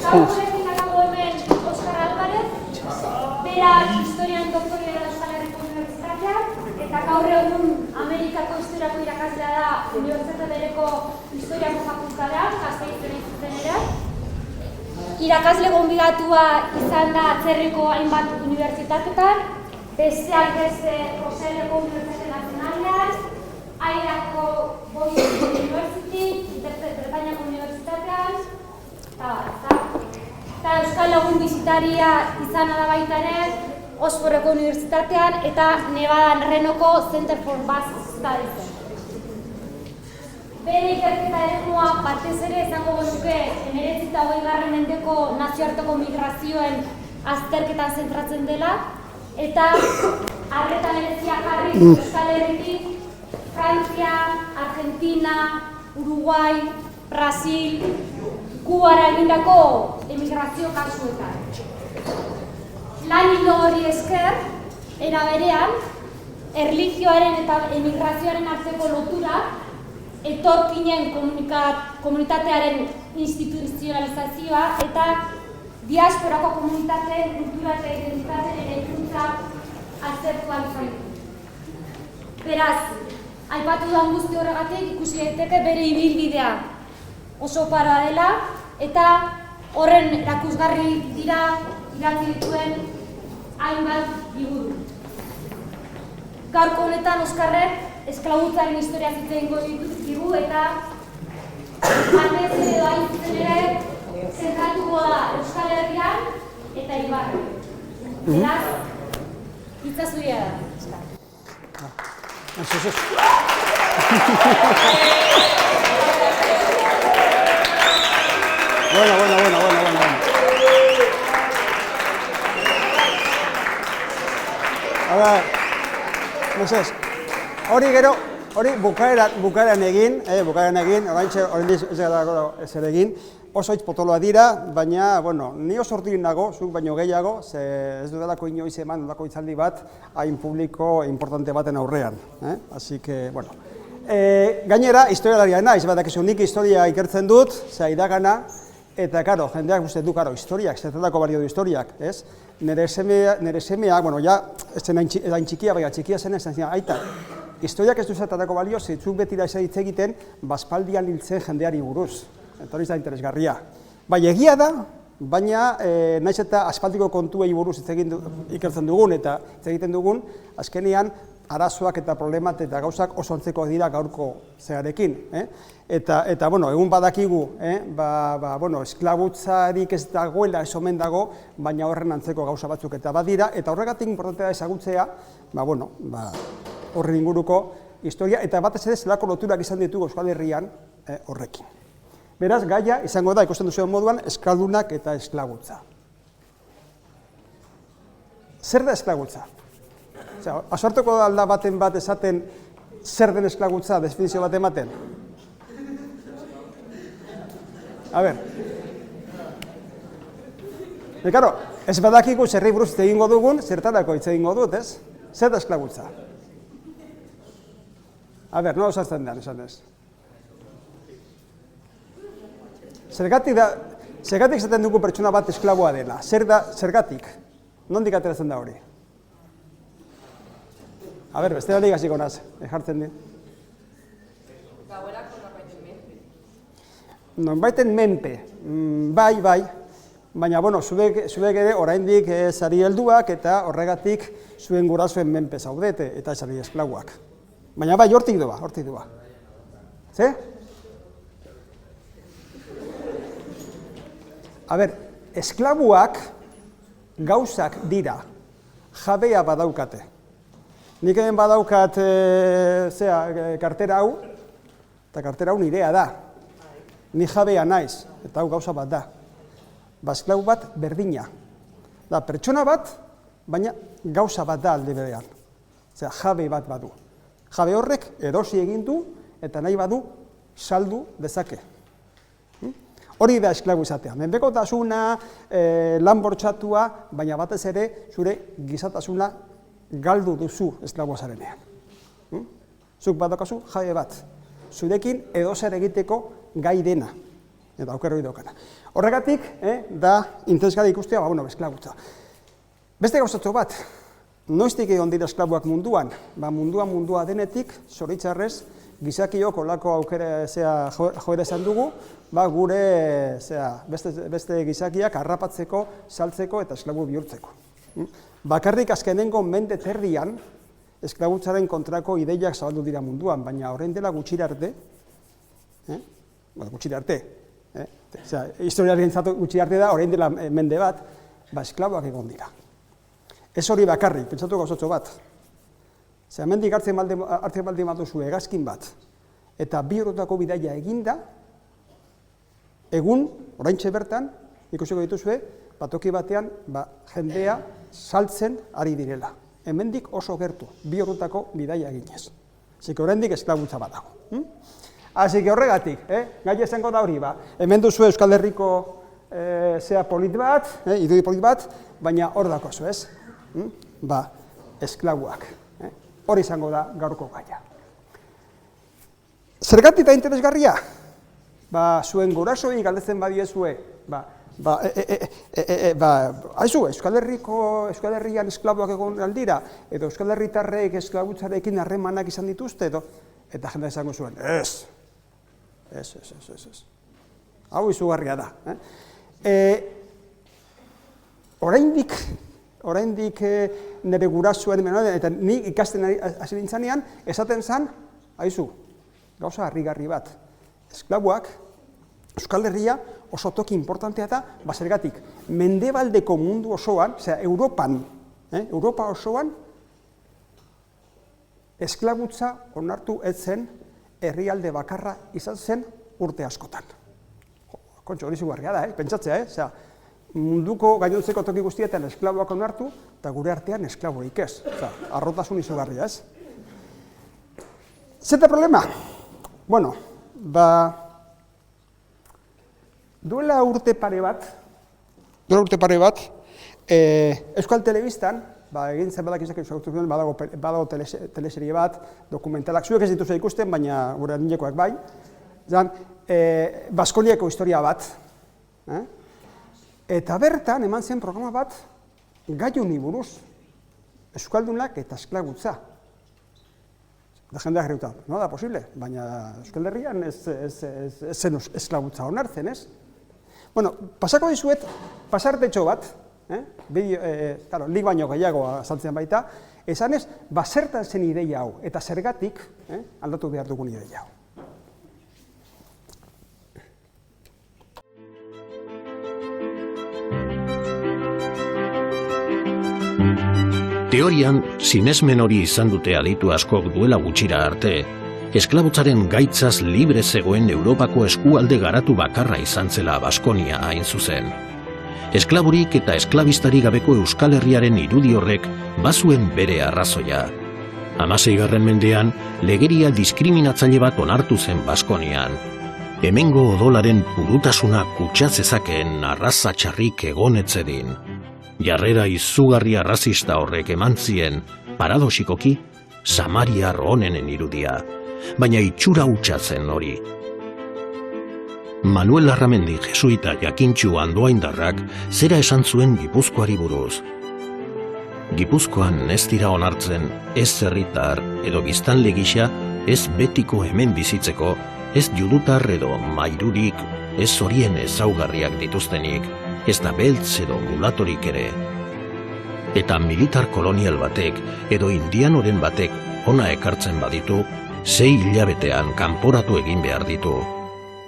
Gaur gurekin dakago hemen Oskar Alvarez, berak historian doktorea da Euskal Herriko Unibertsitatean, eta gaur egun Amerikako historiako irakaslea da Unibertsitate Bereko Historiako Fakultatean, Gasteizen hain zuzen ere. Irakasle gonbidatua izan da atzerriko hainbat unibertsitatetan, besteak beste Roseleko Unibertsitate Nazionalean, Airako Boys University, Bretainiako Unibertsitatean, eta Euskal Lagun bizitaria izan da baita ere Oxfordeko Unibertsitatean eta Nevadan Renoko Center for Basque Studies. Bere ikerketa eremua batez ere izango genuke 19. eta 20. mendeko nazioarteko migrazioen azterketan zentratzen dela eta arreta berezia jarri Euskal Herritik Frantzia, Argentina, Uruguai, Brasil, Kubara egindako emigrazio kasuetan. Lan ildo hori esker, era berean, erlijioaren eta emigrazioaren arteko lotura, etorkinen komunitatearen instituzionalizazioa eta diasporako komunitateen kultura eta identitateen eraikuntza aztertu ahal izan ditu. Beraz, aipatu dudan guzti horregatik ikusi daiteke bere ibilbidea oso paroa dela eta horren erakusgarri dira idatzi dituen hainbat liburu. Gaurko honetan Oskarrek esklabutzaren historia hitz egingo digu eta batez ere hain zuzen ere zentratuko da Euskal Herrian eta Ibarren. Beraz, hitza zuria da. Bueno. A ver, Moses, hori bukaeran egin, oraintxe ez ere egin, oso hitz potoloa dira, baina, bueno, ni oso hortirin nago, zuk baino gehiago, ze ez dudalako inoiz eman olako hitzaldi bat, hain publiko importante baten aurrean. Así que, bueno. Gainera, historialaria naiz, badakizu nik historia ikertzen dut, ze iragana, eta, karo, jendeak uste du, karo, historiak, zertako balio du historiak, ez? Nere semeak, bueno, ja, ez zen hain txikia, baina txikia zen ez zen, aita, historiak ez du zertako balio, zeitzuk betira ez hitz egiten, baspaldian hiltzen jendeari buruz. Eta hori da interesgarria. Bai, egia da, baina naiz eta aspaldiko kontuei buruz ikertzen dugun eta hitz egiten dugun, azkenean arazoak eta problemat eta gauzak oso antzekoak dira gaurko zearekin. Eta, bueno, egun badakigu, esklabutzarik ez dagoela ez omen dago, baina horren antzeko gauza batzuk eta badira, eta horregatik importantea ezagutzea, horren inguruko historia, eta batez ere zelako loturak izan ditugu Euskal Herrian horrekin. Beraz, gaia izango da, ikusten duzuen moduan, eskaldunak eta esklabutza. Zer da esklabutza? Asartuko da alda baten bat esaten zer den esklabutza, definizio bat ematen? A ber. Karo, ez badakigu zerri buruz hitz egingo dugun, zertarako hitz egingo dut, ez? Zer da esklabutza? A ber, nola osartzen den, esan ez? Zergatik esaten dugu pertsona bat esklaboa dela? Zergatik? Nondik ateratzen da hori? A ber, beste hori gaziko naz, jartzen di. Gauerako norbaiten menpe. Norbaiten menpe, bai, baina, bueno, zuek ere oraindik sari helduak eta horregatik zuen gurasoen menpe zaudete eta sari esklaboak. Baina bai, hortik doa. Ze? A ber, esklabuak gauzak dira, jabea badaukate. Nik hemen badaukat kartera hau, eta kartera hau nirea da. Ni jabea naiz, eta hau gauza bat da. Esklabu bat berdina. Da, pertsona bat, baina gauza bat da alde berean. Jabe bat badu. Jabe horrek erosi egin du, eta nahi badu saldu dezake. Hori da esklabu izatea. Menpekotasuna, lan bortxatua, baina batez ere zure gizatasuna galdu duzu esklaboa zarenean. Zuk badaukazu jabe bat. Zurekin edozer egiteko gai dena. eta aukerro idokana. Horregatik, da interesgarri ikustea, esklabutza. Beste gauzatxo bat, noiztik egon dira esklabuak munduan? Mundua denetik, zoritxarrez, gizakiok olako aukera joera esan dugu, gure beste gizakiak harrapatzeko, saltzeko eta esklabu bihurtzeko. Bakarrik azkenengo mende terdian, esklabutzaren kontrako ideiak zabaldu dira munduan, baina orain dela gutxira arte, historiaren zatu gutxira arte da, orain dela mende bat, esklabuak egon dira. Ez hori bakarrik, pentsatu gauzotxo bat. Hemendik hartzen baldin baduzu hegazkin bat, eta bi orduko bidaia eginda, egun, oraintxe bertan, ikusiko dituzue, toki batean jendea saltzen ari direla. Hemendik oso gertu, bi orduko bidaia eginez. Zike oraindik esklabutza bat dago. Así que horregatik, gai esango da hori, hemen duzu Euskal Herriko polit bat, idui polit bat, baina hor dako zu, ez? Esklabuak. Hori izango da gaurko gaia. Zergatik da interesgarria? Zuen gurasoi galdetzen badiezue, haizu, Euskal Herrian esklabuak egon aldira, edo Euskal Herritarrek esklabutzarekin harremanak izan dituzte, eta jendea izango zuen, ez. Hau izugarria da. Oraindik nire gurasoen, eta ni ikasten hasi nintzanean, esaten zen, haizu, gauza harrigarri bat. Esklabuak, Euskal Herria oso toki importantea da, zergatik, mendebaldeko mundu osoan, Europa osoan, esklabutza onartu ez zen herrialde bakarra izan zen urte askotan. Kontxo, hori zugarria da, pentsatzea, munduko gainontzeko toki guztietan esklabuak onartu, eta gure artean esklaburik ez. Arrotasun izugarria, ez? Zeta problema? Bueno, duela urte pare bat, Euskal Telebistan, egin zen badak izak badago teleserie bat, dokumentalak, zuek ez dituzu ikusten, baina gure adinekoak bai, Baskoniako historia bat, eta bertan eman zen programa bat gai honi buruz, euskaldunak eta esklabutza. Da jendeak gereuta, no da posible, baina Euskal Herrian ez zen esklabutza onartzen, ez? Bueno, pasako dizuet, pasartetxo bat, nik baino gehiago azaltzen baita, esanez, zertan zen ideia hau, eta zergatik aldatu behar dugun ideia hau. Teorian, sinesmen hori izan dute aditu askok duela gutxira arte, esklabutzaren gaitzaz libre zegoen Europako eskualde garatu bakarra izan zela Baskonia hain zuzen. Esklaburik eta esklabistari gabeko Euskal Herriaren irudi horrek bazuen bere arrazoia. 16. mendean, legeria diskriminatzaile bat onartu zen Baskonian. Hemengo odolaren purutasuna kutsatezakeen arraza txarrik egonetzedin. Jarrera izugarri arrazista horrek eman zien, paradoxikoki, samariar onenen irudia, baina itxura hutsatzen hori. Manuel Larramendi jesuita jakintxu Andoaindarrak zera esan zuen Gipuzkoari buruz. Gipuzkoan ez dira onartzen ez herritar edo biztanle gisa, ez betiko hemen bizitzeko, ez judutar edo mairurik, ez horien ezaugarriak dituztenik, ez da beltz edo mulatorik ere. Eta militar kolonial batek edo indianoren batek ona ekartzen baditu, 6 hilabetean kanporatu egin behar ditu.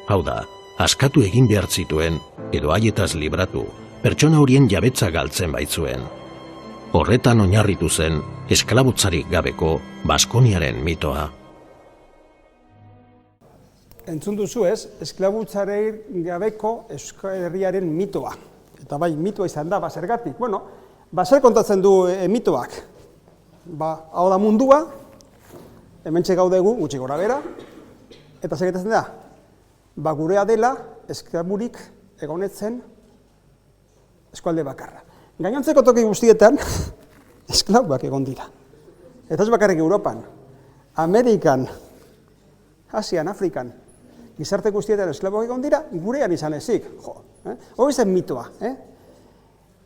Hau da, askatu egin behar zituen edo haietaz libratu, pertsona horien jabetza galtzen baitzuen. Horretan oinarritu zen esklabutzarik gabeko Baskoniaren mitoa. Entzun duzu ez, esklabutzaren gabeko Euskal Herriaren mitoa. Eta bai, mitoa izan da, zergatik. Bueno, zer kontatzen du mitoak? Hau da mundua, hementxe gaudegu, gutxi gora bera, eta zer gertatzen da? Gurea dela, esklaburik egonetzen eskualde bakarra. Gainontzeko toki guztietan, esklabuak egon dira. Eta ez bakarrik Europan, Amerikan, Asian, Afrikan. gizarte guztietan esklaboak egon dira, gurean izan ezik. Hori zen mitoa.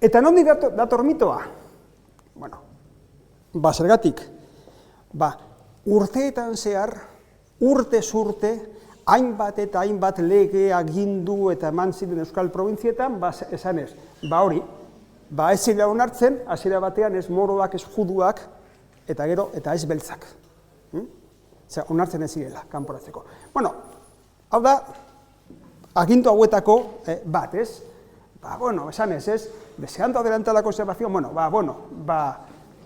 Eta nondik dator mitoa? Bueno, zergatik, urteetan zehar, urtez urte, hainbat eta hainbat lege agindu eta eman ziren Euskal Probintzietan, esan ez, hori, ez zila onartzen, hasiera batean ez moroak, ez juduak, eta gero, eta ez beltzak. Onartzen ez zirela, kanporatzeko. Bueno, hau da, agindu hauetako bat, ez? Esan ez, deseando adelantar la conservación,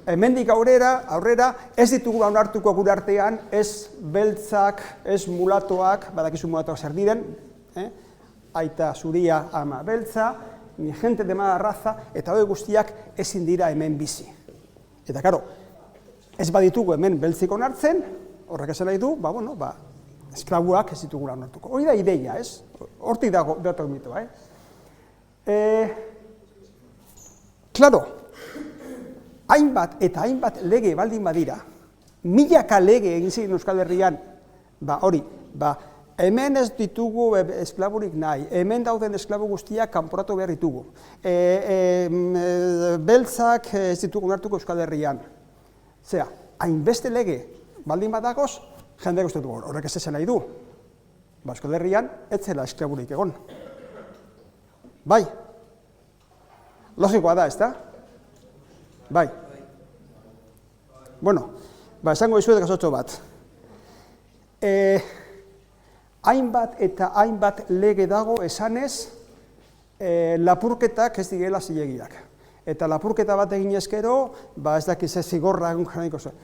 hemendik aurrera, ez ditugu onartuko gure artean, ez beltzak, ez mulatoak, badakizu mulatoak zer diren, aita zuria ama beltza, ni gente de mala raza, eta hori guztiak ezin dira hemen bizi. Eta, karo, ez baditugu hemen beltzik onartzen, horrek esan nahi du, esklabuak ez ditugu onartuko. Hori da ideia, ez? Hortik dator mitoa, Klaro, hainbat eta hainbat lege baldin badira, milaka lege egin ziren Euskal Herrian, hemen ez ditugu esklaburik nahi, hemen dauden esklabu guztiak kanporatu behar ditugu, beltzak ez ditugu onartuko Euskal Herrian. Zera, hainbeste lege baldin badagoz, jendeak uste dugu, horrek ez esan nahi du. Euskal Herrian ez zela esklaburik egon. Bai, logikoa da, ez da? Bai. Bueno, esango dizuet gazotxo bat. Hainbat eta hainbat lege dago esanez, lapurketak ez direla zilegiak. Eta lapurketa bat egin ezkero, ez dakiz ez zigorra egun janiko zuen.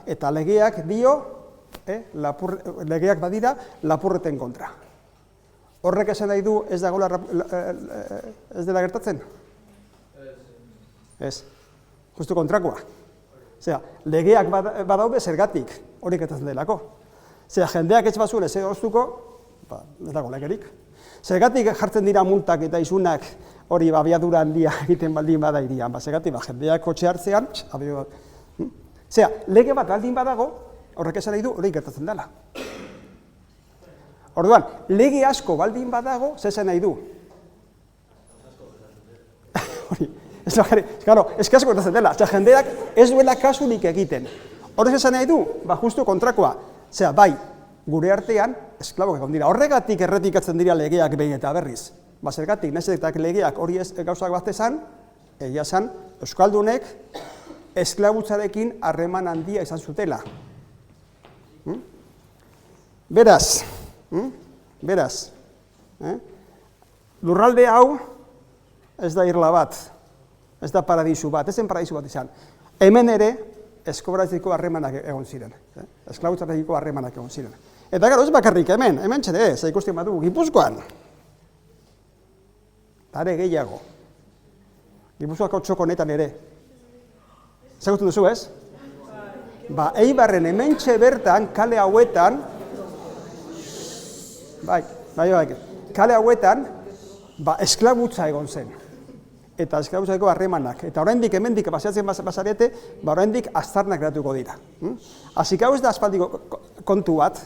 Eta legeak dio, legeak badira lapurreten kontra. Horrek esan nahi du ez dela gertatzen? Ez. Justu kontrakoa. Legeak badaude zergatik hori gertatzen delako. Jendeak ez bazuen ez egoztuko, ez dago legerik. Zergatik jartzen dira multak eta isunak hori abiadura handia egiten baldin bada irian. Zergatik jendeak kotxe hartzean, lege bat baldin badago, horrek esan nahi du hori gertatzen dela. Orduan, lege asko baldin badago, zezen nahi du. Ez asko gertatzen dela, jendeak ez duela kasurik egiten. Horrek esan nahi du, justu kontrakoa. Gure artean, esklabok egon dira. Horregatik errepikatzen dira legeak behin eta berriz. Zergatik, nahiz eta legeak hori gauzak bat esan, egia esan, euskaldunek esklabutzarekin harreman handia izan zutela. Beraz, lurralde hau ez da irla bat, ez da paradisu bat, ez zen paradisu bat izan. Hemen ere, eskobratzeko harremanak egon ziren, esklabutzarekiko harremanak egon ziren. Eta gero ez bakarrik hemen txede ez, ikusten badu Gipuzkoan. Are gehiago. Gipuzkoako txoko honetan ere. Zagutzen duzu ez? Eibarren hemen bertan, kale hauetan, kale hauetan, esklabutza egon zen. Eta esklabutzako harremanak. Eta oraindik hemendik paseatzen bazarete, oraindik aztarnak geratuko dira. Asik hau ez da aspaldiko kontu bat,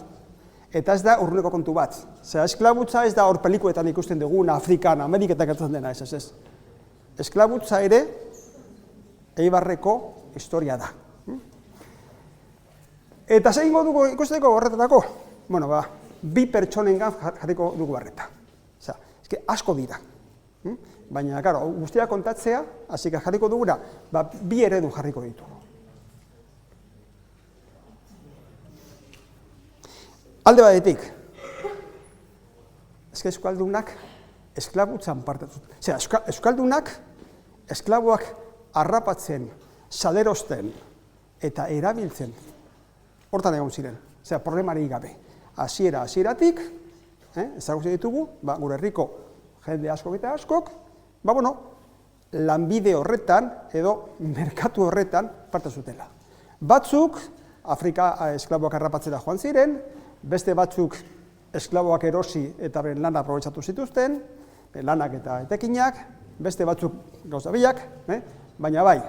eta ez da urruneko kontu bat. Esklabutza ez da hor pelikuetan ikusten dugun, Afrikan, Ameriketan gertatzen dena, ez. Esklabutza ere, Eibarreko historia da. Eta zein dugu ikusteko horretarako? Bi pertsonengan jarriko dugu barreta. Asko dira. Baina, guztia kontatzea, hasi jarriko dugura, bi eredu jarriko ditugu. Alde batetik, euskaldunak esklabutzan partetu. Euskaldunak esklaboak harrapatzen, salerosten eta erabiltzen, hortan egon ziren, problemari gabe. Hasieratik, ezagutzen ditugu, gure herriko jende askok eta askok, lanbide horretan edo merkatu horretan parte zutela. Batzuk, Afrika esklaboak harrapatzera joan ziren, beste batzuk esklaboak erosi eta beren lana aprobetxatu zituzten, lanak eta etekinak, beste batzuk gauza biak, baina bai,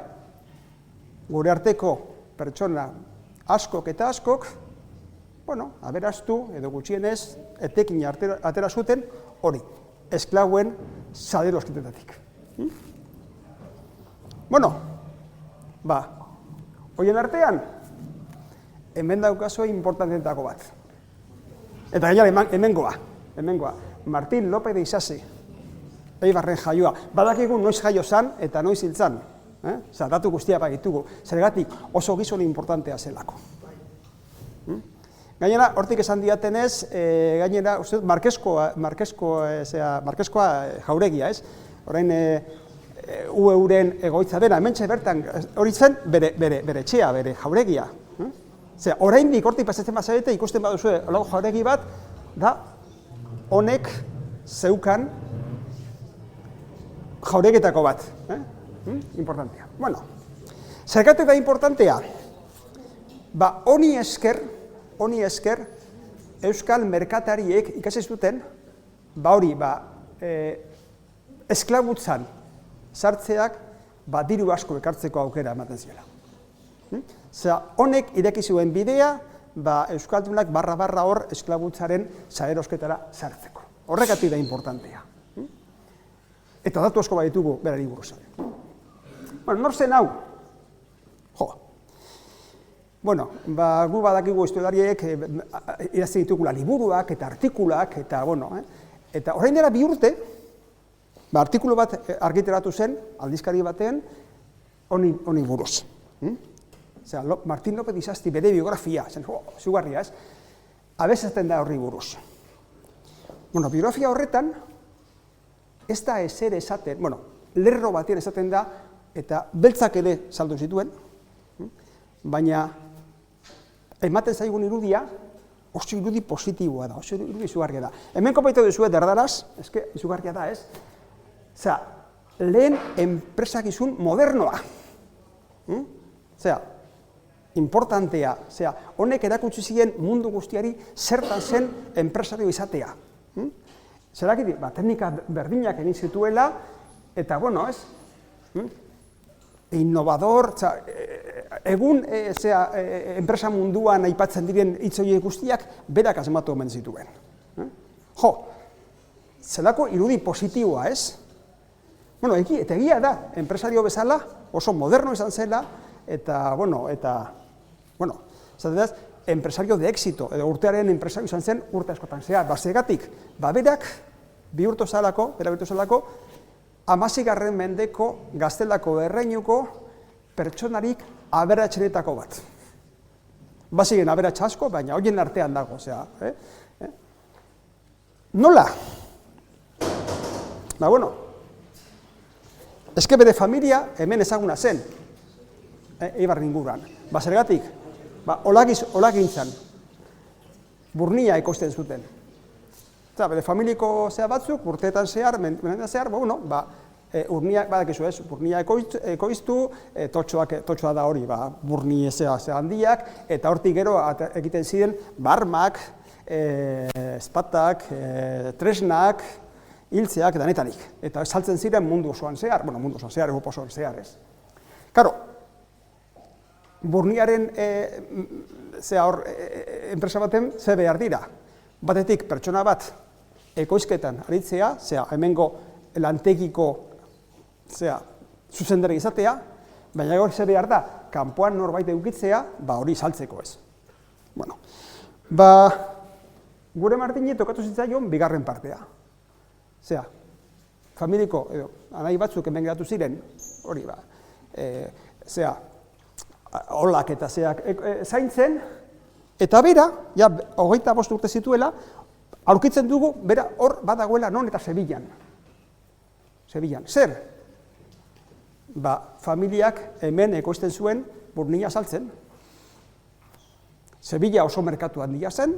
gure arteko pertsona askok eta askok aberastu edo gutxienez etekin atera zuten hori, esklauen salerosketetatik. Horien artean, hemen daukazue importanteetako bat. Eta gainera hemengoa, Martin López de Isasi, Eibarren jaioa. Badakigu noiz jaio zan eta noiz hil zan. Datu guztia bagitugu, zergatik oso gizon importantea zelako. Gainera, hortik esan diatenez, Markeskoa jauregia, ez? Orain, UEUren egoitza dena, hementxe bertan hori zen bere etxea, bere jauregia. Oraindik hortik pasatzen bazarete ikusten baduzue olago jauregi bat, da honek zeukan jauregetako bat. Importantea. Zergatik da importantea? Honi esker, euskal merkatariek ikasi zuten, esklabutzan sartzeak diru asko ekartzeko aukera ematen ziela. Honek ireki zuen bidea, euskaldunak barra hor esklabutzaren salerosketara sartzeko. Horregatik da importantea. Eta datu asko baditugu berari buruz. Nor zen hau? Gu badakigu historiariek idazten ditugula liburuak eta artikulak, eta orain dela 2 urte, artikulu bat argitaratu zen, aldizkari batean, honi buruz. Martin López de Isasi bere biografia, zugarria ez, abezaten da horri buruz. Biografia horretan, ez da ezer esaten, lerro batean esaten da, eta beltzak ere saldu zituen, baina ematen zaigun irudia, oso irudi positiboa da, oso irudi izugarria da. Hemen kopaitu duzuet erdaraz, izugarria da ez, lehen enpresakizun modernoa. Importantea, honek erakutsi ziren mundu guztiari zertan zen enpresario izatea. Zerakit, teknika berdinak egin zituela, eta innovador, egun enpresa munduan aipatzen diren hitz horiek guztiak berak asmatu omen zituen. Zelako irudi positiboa, ez? Eta egia da, enpresario bezala oso moderno izan zela, eta, zaten enpresario de éxito, edo urtearen enpresario izan zen urte askotan zehar. Zegatik, berak bihurtu zalako, 16. mendeko Gaztelako erreinuko pertsonarik aberatsenetako bat. Baziren aberats asko, baina horien artean dago, Nola? Eske bere familia hemen ezaguna zen, Eibar inguruan. Zergatik, olagintzan, burnia ekoizten zuten. Bere familiko batzuk, urteetan zehar, mendetan zehar, urniak, badakizu ez, burnia ekoiztu, totxoa da hori, burni handiak, eta hortik gero egiten ziren barmak, espatak, tresnak, hiltzeak, danetanik. Eta saltzen ziren mundu osoan zehar, mundu osoan zehar, Europa osoan zehar ez. Karo, burniaren enpresa baten ze behar dira. Batetik pertsona bat ekoizketan aritzea, hemengo lantegiko zuzendari izatea, baina hori ze behar da, kanpoan norbait edukitzea, hori saltzeko ez. Gure Martini tokatu zitzaion bigarren partea. Familiko, anai batzuk hemen geratu ziren, hori olak eta zaintzen, eta bera, 25 urte zituela, aurkitzen dugu, bera hor badagoela non eta Sevillan. Zer? Familiak hemen ekoizten zuen burnia saltzen. Sevilla oso merkatu handia zen,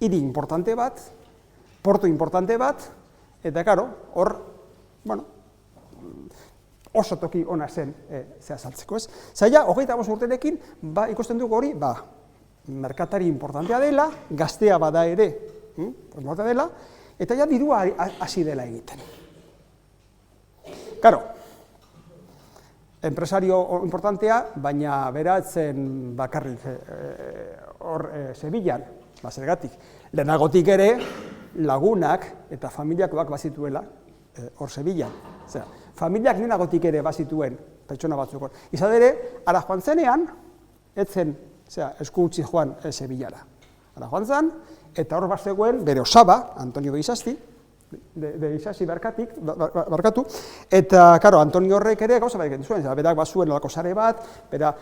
hiri importante bat, portu importante bat, eta karo, hor, oso toki ona zen saltzeko ez. Zaila, 25 urterekin, ikusten dugu hori, merkatari importantea dela, gaztea bada ere, eta dirua hasi dela egiten. Karo, enpresario importantea, baina beratzen bakarrik hor Sevillan, zergatik. Lehenagotik ere lagunak eta familiakoak bazituela hor Sevillan. Familiak lehenagotik ere bazituen pertsona batzuk hor. Izan ere, ara joan zenean, etzen esku utzi joan Sevillara. Ara joan zen, eta hor bazegoen bere osaba, Antonio de Isasi barkatu, eta, karo, Antonio horrek ere gauza bat egiten zuen, berak bazuen olako sare bat, bera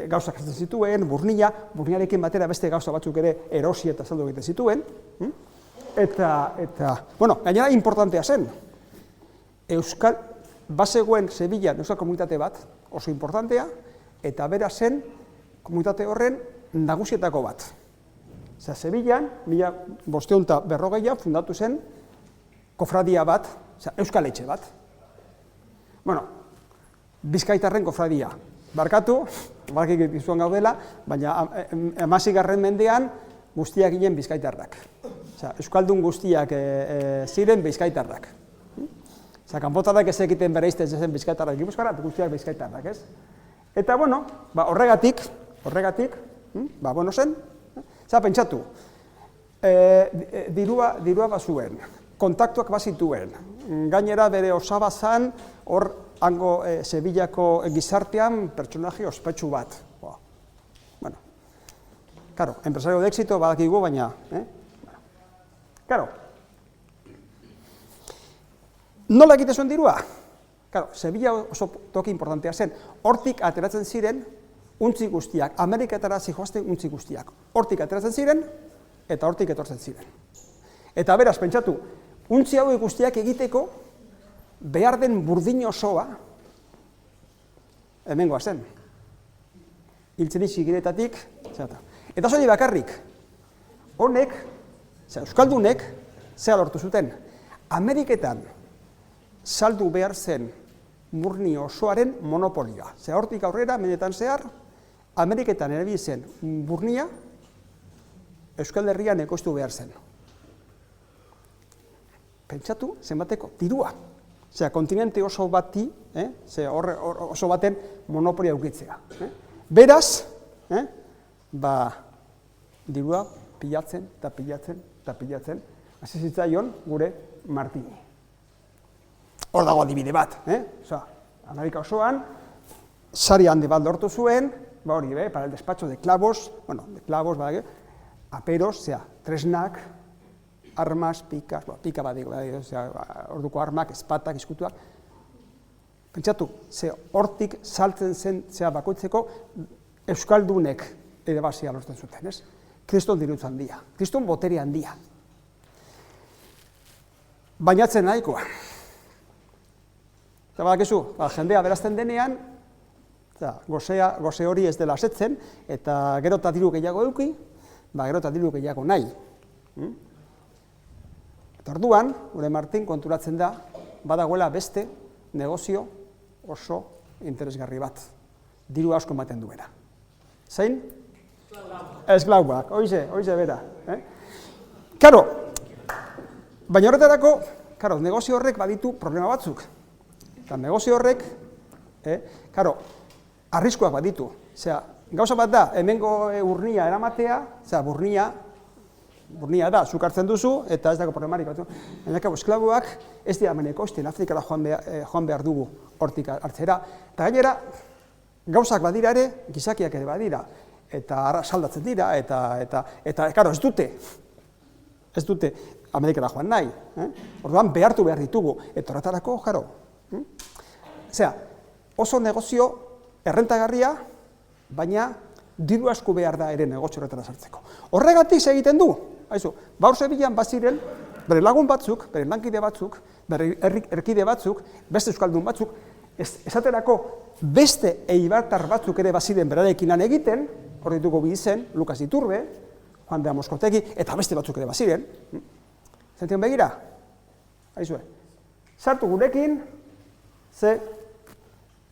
gauzak egiten zituen, burniarekin batera beste gauza batzuk ere erosi eta saldu egiten zituen, eta, bueno, gainera importantea zen, bazegoen Sevillan euskal komunitate bat, oso importantea, eta bera zen komunitate horren nagusietako bat. Sevillan, 1540 fundatu zen kofradia bat, euskal etxe bat. Bueno, Bizkaitarren kofradia. Barkatu, barkik izuan gaudela, baina 16. mendean guztiak ginen Bizkaitarrak. Euskaldun guztiak ziren Bizkaitarrak. Kanpotarrak ez egiten bereizten zen Bizkaitarrak Gipuzkoara, guztiak Bizkaitarrak, ez? Eta, bueno, horregatik, bueno zen, pentsatu, dirua bazuen, kontaktuak bazituen, gainera bere osaba zan, hor hango Sevillako gizartean pertsonaje ospetsu bat. Bueno, karo, empresario de éxito badakigu, baina, karo, nola egite zuen dirua? Karo, Sevilla oso toki importantea zen, hortik ateratzen ziren, untzi guztiak, Ameriketara zijoazten untzi guztiak. Hortik ateratzen ziren, eta hortik etortzen ziren. Eta beraz, pentsatu, untzi hauek guztiak egiteko, behar den burdin osoa, hemengoa zen. Hiltzen izigiretatik, eta zoi bakarrik, honek, euskaldunek, zea lortu zuten, Ameriketan saldu behar zen burni osoaren monopolioa. Hortik aurrera, mendetan zehar, Ameriketan erabil zen burnia Euskal Herrian ekoiztu behar zen. Pentsatu zenbateko dirua. Kontinente oso bati, oso baten monopolia eukitzea. Beraz, dirua pilatzen eta pilatzen, hasi zitzaion gure Martini. Hor dago adibide bat, Amerika osoan, sari handi bat lortu zuen, hori, para el despacho de clavos, aperos, tresnak, armas, pikas, pika bat digo, orduko armak, espatak, izkutuak. Pentsatu, hortik saltzen zen bakoitzeko euskaldunek ere basia lortzen zuten, ez? Kriston dirutz handia, kriston boteri handia. Bainatzen nahikoa. Eta badakizu, jendea berazten denean, goze hori ez dela asetzen, eta gero eta diru gehiago eduki, gero eta diru gehiago nahi. Eta orduan, gure Martin konturatzen da, badagoela beste negozio oso interesgarri bat. Diru asko ematen duena. Zein? Esklauak, hoize bera. Karo, baina horretarako, negozio horrek baditu problema batzuk. Eta negozio horrek, arriskuak baditu. Gauza bat da, hemengo urnia eramatea, burnia da, zuk hartzen duzu, eta ez dago problemarik. Baina, esklabuak ez dira meneko, Afrikara joan behar dugu hortik hartzera. Eta gainera, gauzak badira ere, gizakiak ere badira, eta saldatzen dira, eta ez dute Amerikara joan nahi. Orduan, behartu behar ditugu, eta horretarako, oso negozio errentagarria, baina diru asko behar da ere negozio horretara sartzeko. Horregatik egiten du. Baur Sevillan baziren, bere lagun batzuk, bere lankide batzuk, bere erkide batzuk, beste euskaldun batzuk, esaterako beste eibartar batzuk ere baziren berarekin lan egiten, hor dituko bi izen, Lukas Iturbe, Juan de Amoskotegi, eta beste batzuk ere baziren. Zention begira? Sartu gurekin,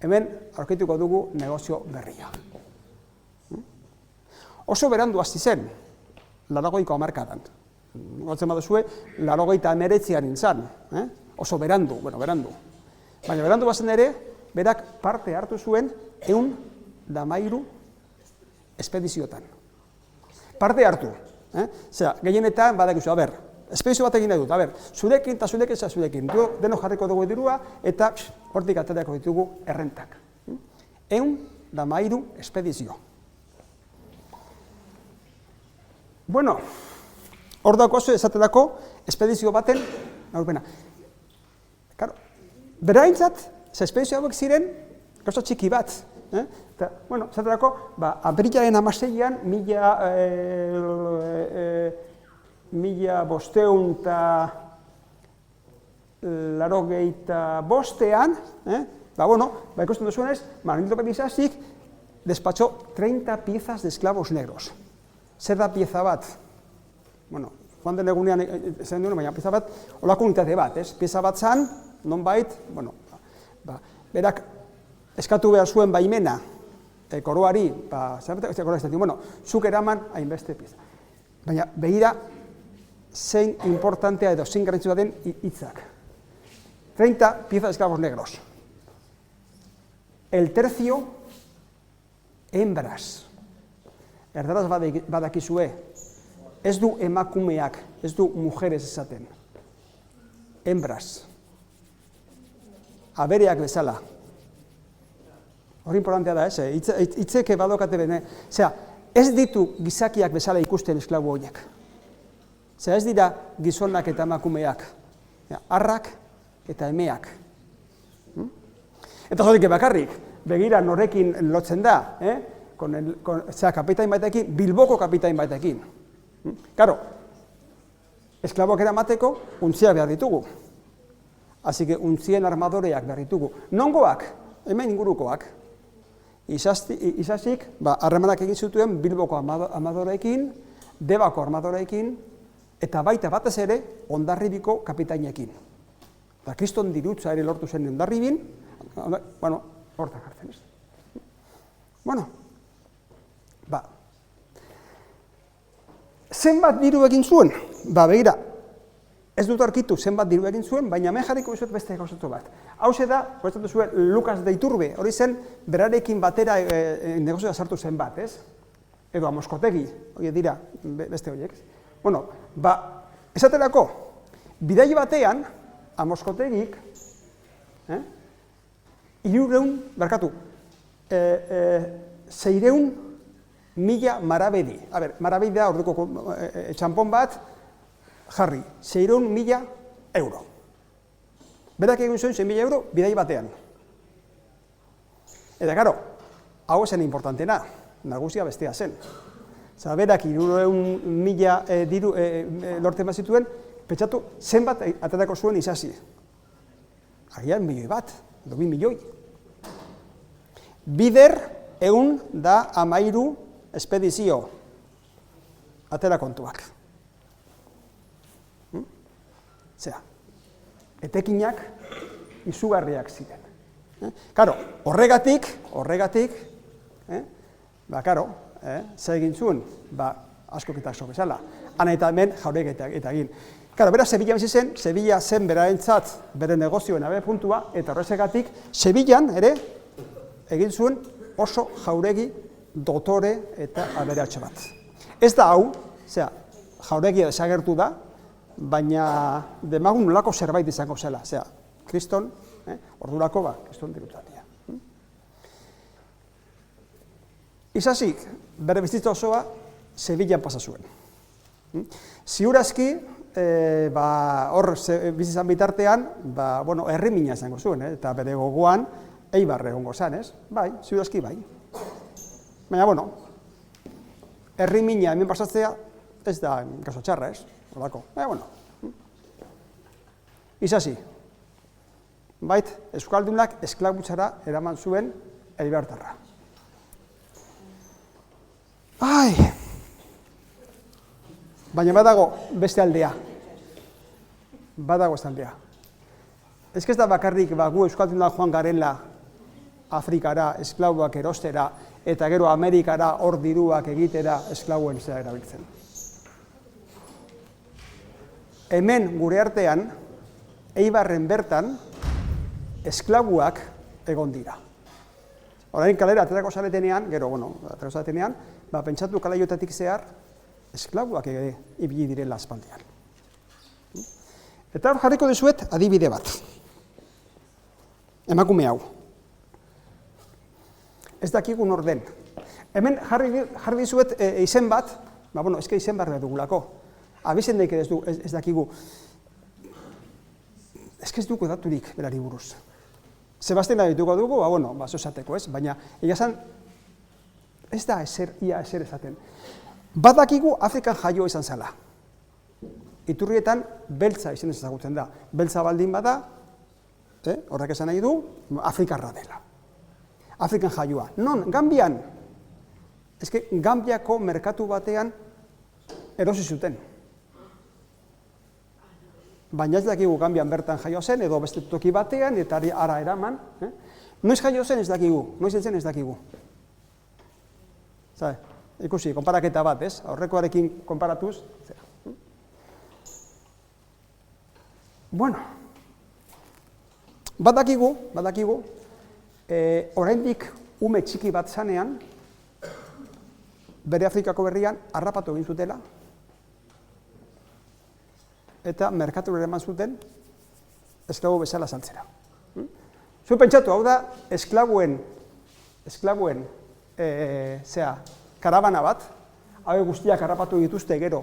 hemen aurkituko dugu negozio berria. Oso berandu hasi zen, 80ko hamarkadan. Gotzen baduzue, 89an nintzen, oso berandu. Baina berandu bazen ere, berak parte hartu zuen 113 espediziotan. parte hartu. Zera, gehienetan badakizu, espedizio bat egin nahi dut, zurekin eta zurekin eta zurekin, denok jarriko dugu dirua eta hortik aterako ditugu errentak. 113 espedizio. Bueno, hor daukazu esaterako espedizio baten aurpena. Claro, beraintzat, espedizio hauek ziren gauza txiki bat. Eta, bueno, esaterako, aprilaren 16an, 1585ean, ikusten duzuenez, Manuel López de Isazik despachó 30 piezas de esclavos negros. Zer da pieza bat? Bueno, joan den egunean esan duen, baina pieza bat, olako unitate bat, ez? Pieza bat zan, nonbait, bueno, berak eskatu behar zuen baimena, koroari, bueno, zuk eraman hainbeste pieza. Baina, begira, zein importantea edo zein garrantzua den hitzak. 30 piezas de esclavos negros. El tercio, hembras. Erdaraz badakizue, ez du emakumeak, ez du mujeres esaten. Hembras. Abereak bezala. Hori importantea da, ez? Hitzeke badokate bene. Zera, ez ditu gizakiak bezala ikusten esklabu horiek. Zera, ez dira gizonak eta emakumeak. Arrak eta emeak. Eta zorik bakarrik, begira norekin lotzen da, kapitain batekin, Bilboko kapitain batekin. Karo, esklaboak eramateko, untziak behar ditugu. Así que untzien armadoreak behar ditugu. Nongoak, hemen ingurukoak. Isazik, harremanak egin zituen Bilboko armadoreekin, Debako armadoreekin, eta baita batez ere, Hondarribiko kapitainekin. Eta kriston dirutza ere lortu zen Hondarribin, bueno, hortak hartzen ez. Bueno, zenbat diru egin zuen? Begira, ez dut aurkitu zenbat diru egin zuen, baina hemen jarriko dizuet beste gauzatu bat. Hauxe da, gozatu zuen, Lukas de Iturbe, hori zen, berarekin batera negozioa sartu zen bat, ez? Edo Amoskotegi, hori dira, beste horiek. Bueno, esaterako, bidai batean, Amoskotegik, 600.000 marabedi. Marabedi da orduko txampon bat, jarri, 600.000 euro. Berak egin zuen 6.000 euro bidai batean. Eta, karo, hau zen importantena, nagusia bestea zen. Berak 600.000 diru lortzen bat zituen, pentsatu zenbat aterako zuen Isasi. Agian milioi bat, edo 2 milioi. Bider 113 espedizio atera kontuak. Zera, etekinak izugarriak ziren. Karo, horregatik, zer egin zuen, askok eta asko bezala, ana eta hemen jaurek eta egin. Karo, bera Sevilla bizi zen, Sevilla zen berarentzat bere negozioen abiapuntua, eta horregatik, Sevillan ere, egin zuen oso jauregi dotore eta aberatxo bat. Ez da hau, jauregia desagertu da, baina demagun nolako zerbait izango zela, kriston, ordurako kriston dirutzatia. Isazik, bere bizitza osoa, Sevillan pasa zuen. Ziurazki, hor bizizan bitartean, herri mina izango zuen, eta bere gogoan, Eibarre egongo zen, ez? Bai, ziurazki bai. Baina, herri mina hemen pasatzea, ez da gaso txarra, ez? Horako, Isasi, bait, euskaldunak esklabutzara eraman zuen eibartarra. Baina badago beste aldea. Ez da bakarrik gu euskaldunak joan garela Afrikara, esklabuak erostera, eta gero Amerikara hor diruak egitera esklabuen zera erabiltzen. Hemen gure artean, Eibarren bertan, esklabuak egon dira. Orain kalera aterako zaretenean, pentsatu kalaioetatik zehar, esklabuak ibili direla aspaldian. Eta hor jarriko dizuet adibide bat. Emakume hau. Ez dakigu nor den. Hemen jarri dizuet izen bat, eske izen behar dugulako. Abizen daik ez dakigu. Eske ez dugu daturik berari buruz. Sebastian dituko dugu, zozateko ez, baina egazan ez da ia ezer esaten. Badakigu Afrikan jaio izan zela. Iturrietan beltza izan ezagutzen da. Beltza baldin bada, horrek esan nahi du, Afrikarra dela. Afrikan jaioa. Non, Gambian. Eske Gambiako merkatu batean erosi zuten. Baina ez dakigu Gambian bertan jaio zen, edo beste toki batean, eta ara eraman. Noiz jaio zen ez dakigu, noiz zen ez dakigu. Ikusi, konparaketa bat, ez? Aurrekoarekin konparatuz. Bueno, badakigu, oraindik ume txiki bat zanean, bere Afrikako berrian harrapatu egin zutela, eta merkatura eman zuten esklabu bezala saltzera. Zu pentsatu, hau da, esklabuen karabana bat, hau guztiak harrapatu dituzte gero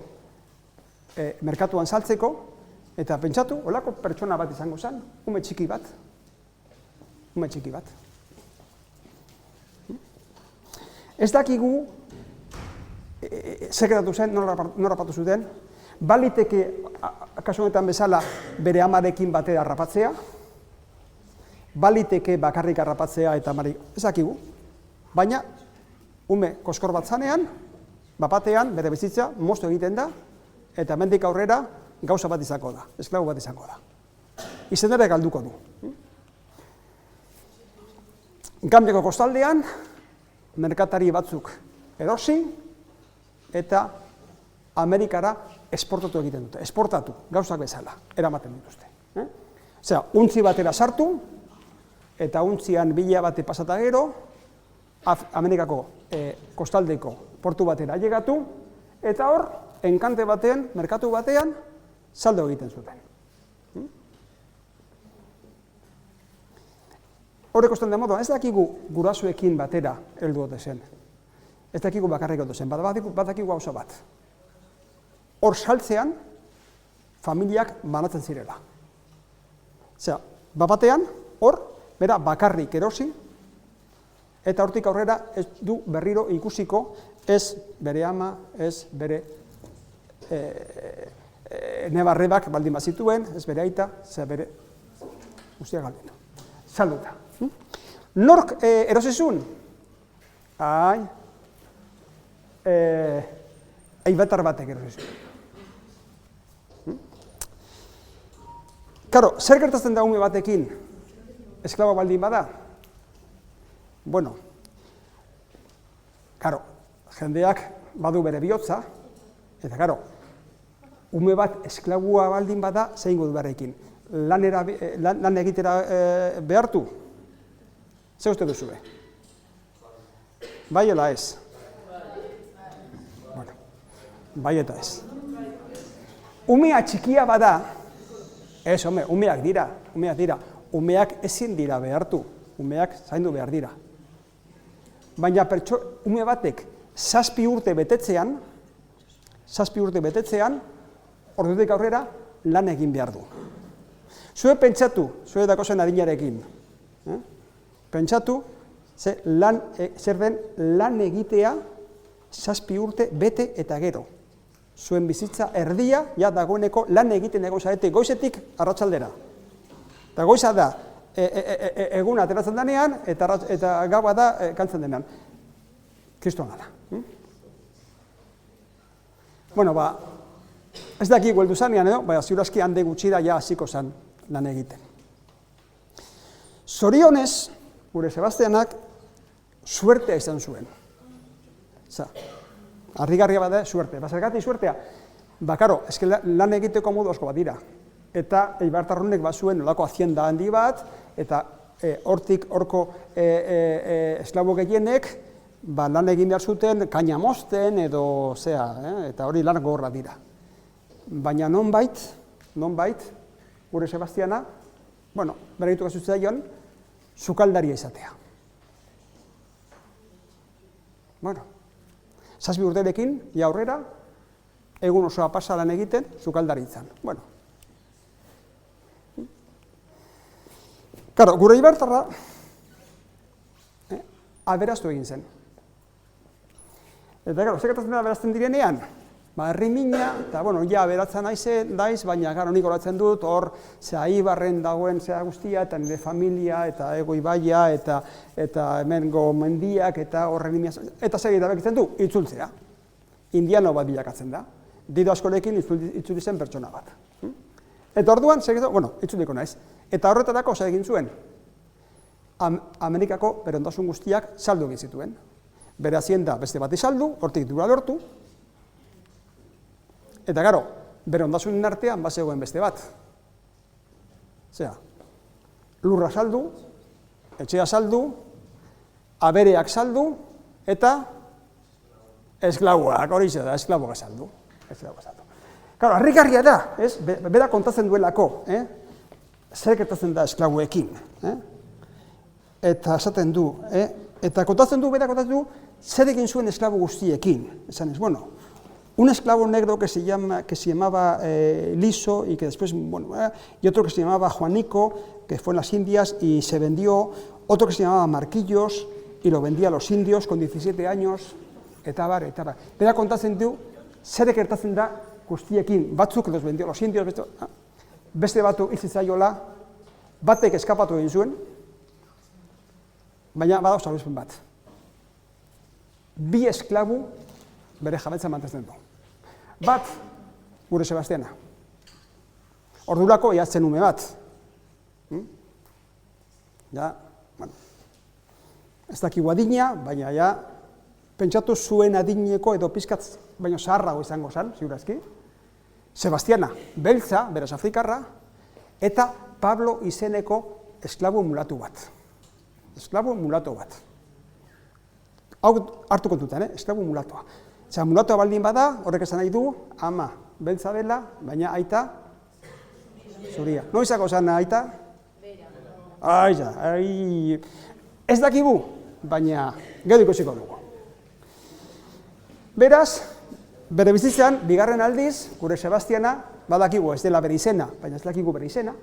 merkatuan saltzeko, eta pentsatu, holako pertsona bat izango zen, ume txiki bat. Ez dakigu, sekratu zen, nor harrapatu zuten, baliteke, kasu honetan bezala, bere amarekin batera harrapatzea, baliteke bakarrik harrapatzea eta ez dakigu, baina ume koskor bat zanean, bapatean, bere bizitza, moztu egiten da, eta hemendik aurrera gauza bat izango da, esklabu bat izango da. Izenera galduko du. Gambiako kostaldean, merkatari batzuk erosi, eta Amerikara esportatu egiten dute, esportatu, gauzak bezala, eramaten dituzte. Osea, untzi batera sartu, eta untzian bila bate pasata gero, Amerikako kostaldeko portu batera ailegatu, eta hor, enkante batean, merkatu batean, saldo egiten zuten. Horrek osten da moduan, ez dakigu gurasoekin batera heldu ote zen. Ez dakigu bakarrik ote zen, badakigu gauza bat. Hor saltzean, familiak banatzen zirela. Osea, bapatean, hor, bera bakarrik erosi, eta hortik aurrera ez du berriro ikusiko, ez bere ama, ez bere nebarrebak baldin bazituen, ez bere aita, ze bere guztiak galditu. Salduta. Nork erosizun? Aibatar batek erosizun. Karo, zer gertatzen da ume batekin esklabo baldin bada? Bueno, karo, jendeak badu bere bihotza, eta karo, ume bat esklabua baldin bada, zein du beharrekin. Lan egitera behartu? Ze uste duzue? Bai ela ez? Bueno, bai eta ez. Umea txikia bada, ez, umeak dira. Umeak ezin dira behartu, umeak zaindu behar dira. Baina ume batek 7 urte betetzean, ordutik aurrera lan egin behar du. Zue pentsatu, zue dakozen adinarekin, pentsatu, zer den lan egitea 7 urte bete eta gero. Zuen bizitza erdia, ja dagoeneko lan egiten egon zarete goizetik arratsaldera. Eta goiza da, eguna ateratzen denean, eta gaua da kantzen denean. Kristoan gana. Bueno, ez daki gueldu zanean, ziurazki hande gutxira ja hasiko zen lan egiten. Zorionez, gure Sebastianak, suertea izan zuen. Harrigarria bada, suerte. Zergatik suertea? Karo, eske lan egiteko modu asko bat dira. Eta Eibartarrunek bazuen nolako hazienda handi bat, eta horko esklabo gehienek lan egin behar zuten, kaina mozten edo zea, eta hori lan gogorra dira. Baina nonbait, gure Sebastiana, bera egituko zutzaion, sukaldaria izatea. 7 urterekin, aurrera, egun osoa pasa lan egiten, sukaldaritzan. Gure Ibartarra, aberastu egin zen. Eta, zer gertatzen da aberazten direnean? Herri mina, eta, ja aberatzen daiz, baina, nik horatzen dut, hor, Ibarren dagoen guztia, eta nire familia, eta Ego Ibaia, eta hemengo mendiak, eta horren imia, eta segit abekitzen du, itzultzea. Indiano bat bilakatzen da. Dido askorekin itzuli zen pertsona bat. Eta orduan, itzuliko naiz. Eta horretarako egin zuen, Amerikako berondasun guztiak saldu egin zituen. Bere hazienda beste bati saldu, hortik dura lortu, eta gero, berondasunen artean bazegoen beste bat. Lurra saldu, etxea saldu, abereak saldu, eta esklaboak, hori da, esklaboak saldu. Harrigarria da, bera kontatzen duelako, zer gertatzen da esklaboekin. Eta esaten du, eta kontatzen du, zer egin zuen esklabo guztiekin. Esanez, un esclavo negro que se llamaba Liso y que después, y otro que se llamaba Juanico, que fue en las Indias y se vendió, otro que se llamaba Marquillos y lo vendía a los indios con 17 años, eta bar. Bera kontatzen du, zer gertatzen da guztiekin, batzuk los vendió a los indios, beste batu izitzaiola, batek eskapatu egin zuen, baina badago salbuespen bat. 2 esklabu bere jabetza mantentzen du. Bat, gure Sebastiana. Ordurako jatzen ume bat. Ez dakigu adina, baina pentsatu zuen adineko edo pizkatz, baina zaharrago izango zen, ziurazki. Sebastiana, beltza, beraz afrikarra, eta Pablo izeneko esklabu mulatu bat. Hau hartu kontutan, esklabu mulatoa. Mulatoa baldin bada, horrek esan nahi du, ama beltza dela, baina aita zuria. Noizako zen aita? Ez dakigu, baina gero ikusiko dugu. Beraz, bere bizitzan, bigarren aldiz, gure Sebastiana, badakigu ez dela bere izena, baina ez dakigu bere izena,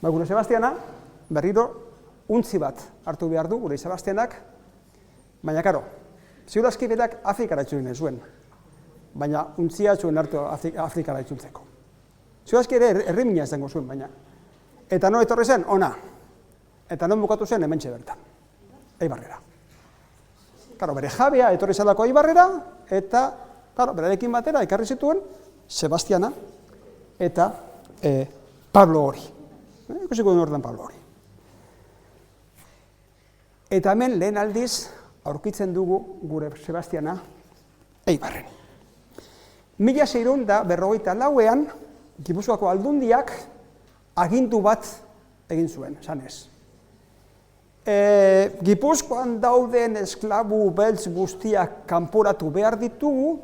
gure Sebastiana, berriro, untzi bat hartu behar du, gure Sebastianak, baina, karo, ziurazki berak Afrikara itzulin zuen, baina untzia zuen hartu Afrikara itzultzeko. Ziurazki ere herrimina izango zuen, baina. Eta non etorri zen, ona. Eta non bukatu zen, hementxe bertan. Eibarrera. Karo, bere jabea etorri zelako Eibarrera, eta, karo, berarekin batera ekarri zituen Sebastiana eta Pablo hori. Ikusiko duen horretan Pablo hori. Eta hemen lehen aldiz, aurkitzen dugu gure Sebastiana Eibarren. 1654ean, Gipuzkoako aldundiak agindu bat egin zuen, esanez. Gipuzkoan dauden esklabu beltz guztiak kanporatu behar ditugu,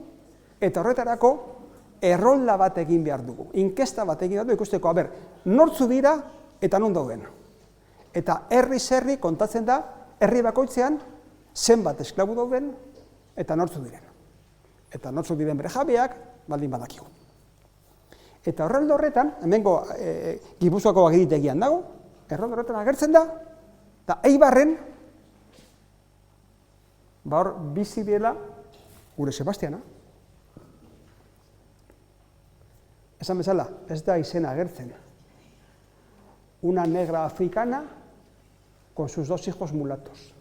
eta horretarako errolda bat egin behar dugu. Inkesta bat egin behar dugu ikusteko, nortzu dira eta non dauden. Eta herri kontatzen da, herri bakoitzean, zenbat esklabu dauden eta nortzu diren. Eta nortzu diren bere jabeak, baldin badakigu. Eta errolda horretan, hemengo Gipuzkoako agiritegian dago, errolda horretan agertzen da, eta Eibarren, hor bizi dela gure Sebastiana. Esan bezala, ez da izena agertzen. Una negra africana con sus 2 hijos mulatos.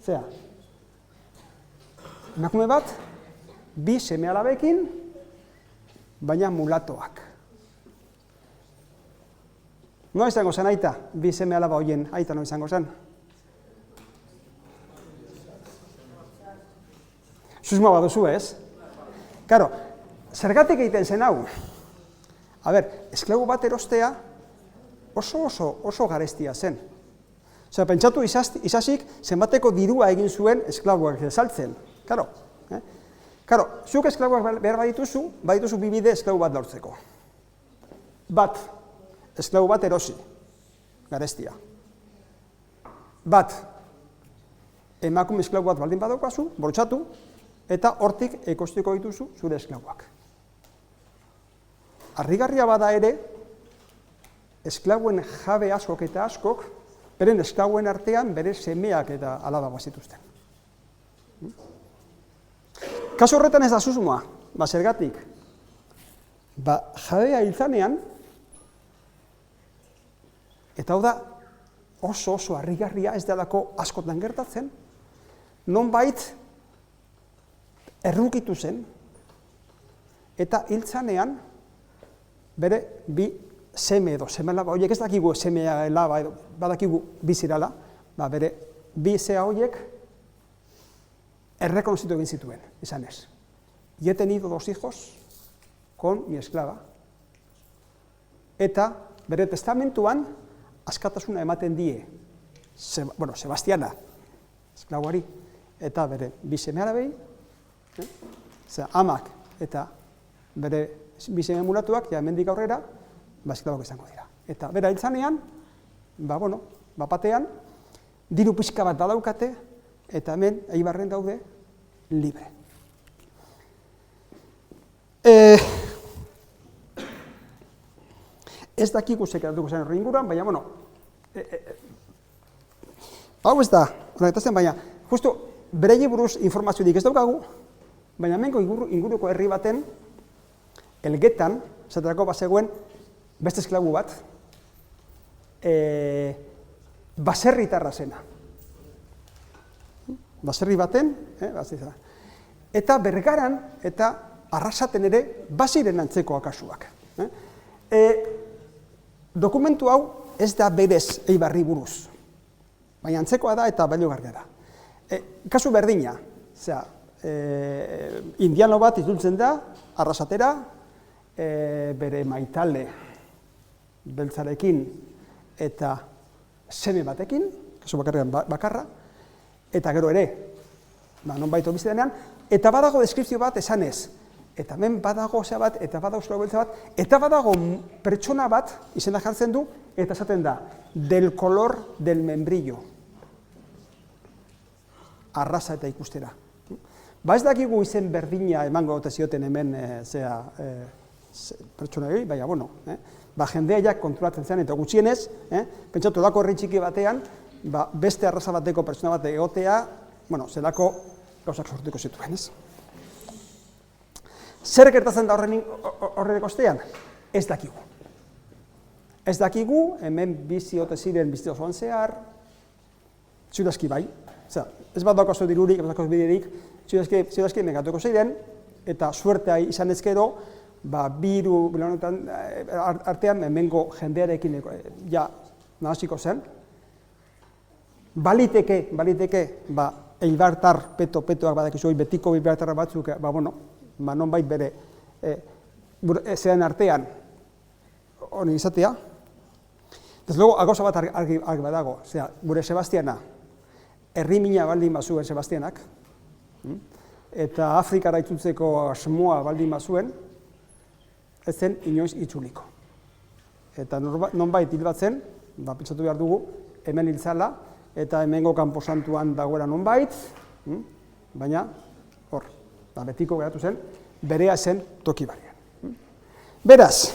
Zea, emakume bat, 2 seme-alabekin, baina mulatoak. No izango zen aita, 2 seme-alaba horien aita no izango zen. Susmoa baduzu ez? Karo, zergatik egiten zen hau? Esklabu bat erostea oso garestia zen. Osea, pentsatu izasik zenbateko dirua egin zuen esklabuak saltzen. Karo, zuk esklabuak behar badituzu bi bide esklabu bat lortzeko. Bat, esklabu bat erosi, garestia. Bat, emakume esklabu bat baldin badaukazu, bortxatu, eta hortik ekostiko dituzu zure esklabuak. Harrigarria bada ere, esklabuen jabe askok eta askok, beren esklabuen artean bere semeak eta alaba bazituzten. Kasu horretan ez da susmoa, zergatik. Jabea hiltzanean, eta hau da oso harrigarria ez delako askotan gertatzen, nonbait errukitu zen, eta hiltzanean bere bi seme edo semelaba horiek, ez dakigu semea laba edo badakigu bizirala, bere bi zea horiek errekonozitu egin zituen, izan ez. Yo he tenido 2 hijos con mi esklaba, eta bere testamentuan askatasuna ematen die, Sebastiana, esklabuari, eta bere bi seme alabei, amak eta bere bi seme mulatuak, hemendik aurrera, esklabok izango dira. Eta bera hiltzanean, batean, diru pixka bat badaukate, eta hemen Eibarren daude libre. Ez dakigu sekeratuko zen horri inguruan, baina, hau ez da, baina, justu, berei buruz informaziorik ez daukagu, baina hemengo inguruko herri baten, Elgetan, esaterako bazegoen, beste esklabu bat, baserritarra zena. Baserri baten, eta Bergaran eta Arrasaten ere baziren antzeko kasuak. Dokumentu hau ez da berez Eibarri buruz, baina antzekoa da eta baliogarria da. Kasu berdina, indiano bat itzultzen da Arrasatera, bere maitale beltzarekin eta seme batekin, kasu bakarra, eta gero ere, nonbait bizi denean, eta badago deskripzio bat esanez, eta hemen badago bat, eta badago esklabo beltza bat, eta badago pertsona bat, izena jartzen du, eta esaten da, del color del membrillo. Arrasa eta ikustera. Ez dakigu izen berdina emango ote zioten hemen pertsona hori, baina, jendea jak kontrolatzen zen, eta gutxienez, pentsatu lako herri txiki batean, beste arrasa bateko pertsona bat egotea, zelako gauzak sortuko zituen, ez? Zer gertatzen da horreneko ostean? Ez dakigu. Ez dakigu, hemen bizi ote ziren bizi osoan zehar, ziudazki bai, ez bat daukazu dirurik, ez daukazu biderik, ziudazki megatuko ziren, eta suertea izan ezkero, biru artean hemengo jendearekin nahaziko zen. Baliteke, eibartar petoak badakizu, betiko eibartarra batzuk, nonbait bere zean artean hori izatea. Desde luego, gauza bat argi badago, gure Sebastiana, herrimina baldin bazuen Sebastianak, eta Afrikara itzultzeko asmoa baldin bazuen, ez zen inoiz itzuliko. Eta nonbait hil bat zen, pentsatu behar dugu, hemen hiltzala, eta hemengo kanposantuan dagoela nonbait, baina, hor, betiko geratu zen, berea zen toki barian. Beraz,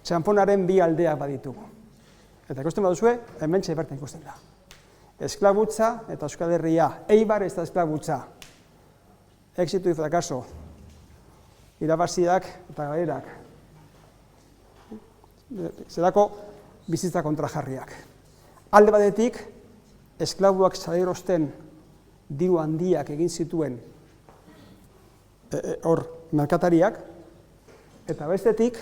txanponaren bi aldeak baditugu. Eta ikusten baduzue, hemen bertan ikusten da. Esklabutza eta Euskal Herria, Eibar ez da esklabutza. Éxito y fracaso. Irabaziak eta galerak. Zerako bizitza kontrajarriak. Alde batetik, esklabuak salerosten diru handiak egin zituen hor merkatariak, eta bestetik,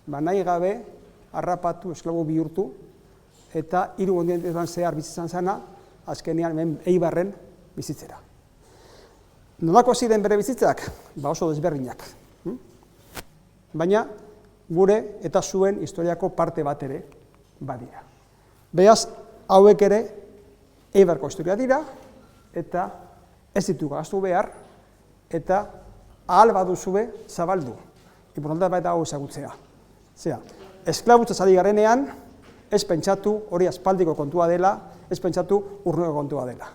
nahi gabe harrapatu, esklabu bihurtu, eta 3 kontinentetan zehar bizitzan zana, azkenean hemen Eibarren bizitzera. Nolako ziren bere bizitzak? Oso desberdinak. Baina, gure eta zuen historiako parte bat ere badira. Beaz, hauek ere Eibarko historia dira, eta ez ditugu ahaztu behar, eta ahal baduzue zabaldu. Importantea baita hau ezagutzea. Zera, esklabutza ari garenean, ez pentsatu hori aspaldiko kontua dela, ez pentsatu urruneko kontua dela.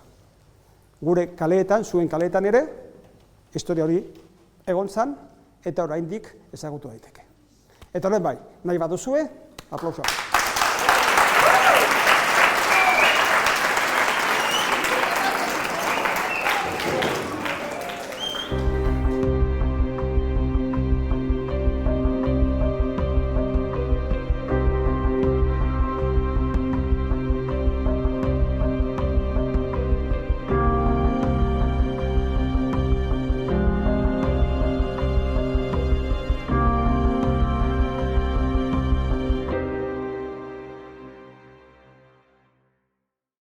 Gure kaleetan, zuen kaleetan ere, historia hori egon zan, eta oraindik ezagutu daiteke. Eta horren bai, nahi baduzue, aplausoa.